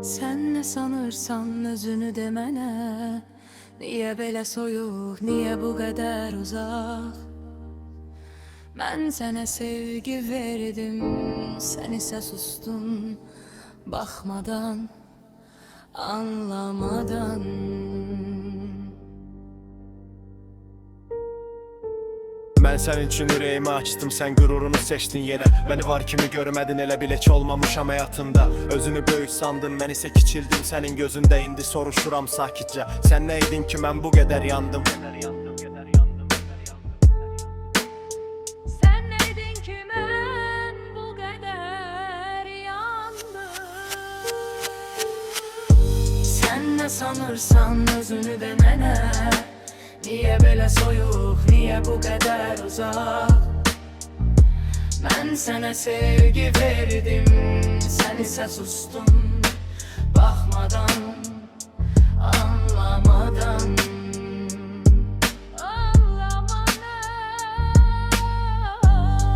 Sen ne sanırsan özünü demene. Niye belə soyuq, niye bu kadar uzak? Ben sana sevgi verdim, sen ise sustun. Bakmadan, anlamadan. Ben senin için yüreğimi açtım, sen gururunu seçtin yine. Beni var kimi görmedin, elə bil heç olmamışam hayatında. Özünü böyük sandın, ben ise kiçildim senin gözünde. İndi soruşuram sakitçe, sen neydin ki ben bu kadar yandım? Sen neydin ki ben bu kadar yandım? Sen ne sanırsan özünü demene. Niye böyle soyuq, niye bu kadar uzak? Ben sana sevgi verdim, sen ise sustun. Bakmadan, anlamadan.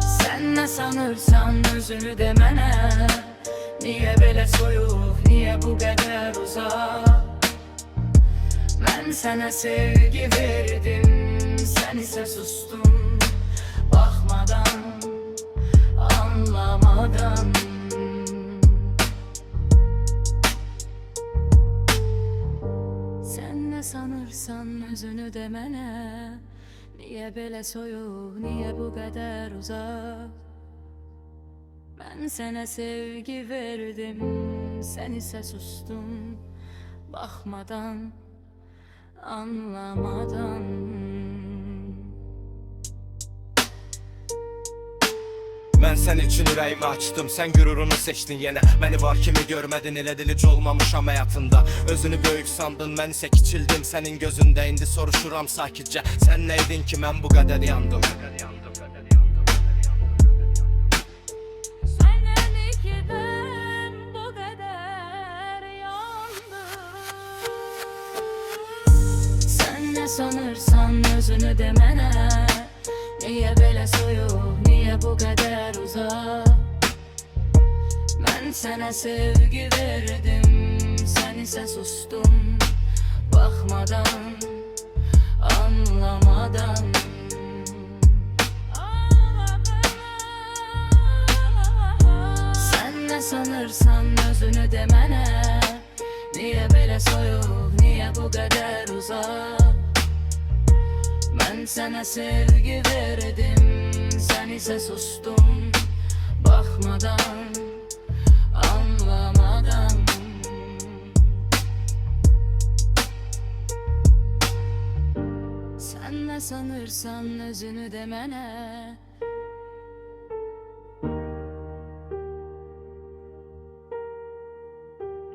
Sen ne sanırsan özünü demene. Niye böyle soyuq, niye bu kadar uzak? Ben sana sevgi verdim, sen ise sustun. Bakmadan, anlamadan. Sen ne sanırsan özünü demene. Niye böyle soyuq, niye bu kadar uzak? Ben sana sevgi verdim, sen ise sustun. Bakmadan, anlamadan. Ben senin için yüreğimi açtım, sen gururunu seçtin yine. Beni var kimi görmedin, elə dil heç olmamışam hayatında. Özünü böyük sandın, ben ise kiçildim senin gözünde. İndi soruşuram sakitçe, sen neydin ki ben bu kadar yandım? Sen neydin ki ben bu kadar yandım? Sen ne sanırsan özünü demene. Niye böyle soyuq, niye bu kadar uzak? Ben sana sevgi verdim, sen ise sustun. Bakmadan, anlamadan. Sen ne sanırsan özünü demene. Niye böyle soyuq, niye bu kadar uzak? Ben sana sevgi verdim, sen ise sustun. Bakmadan, anlamadan. Sen ne sanırsan özünü demene.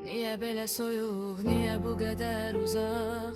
Niye böyle soyuq, niye bu kadar uzak?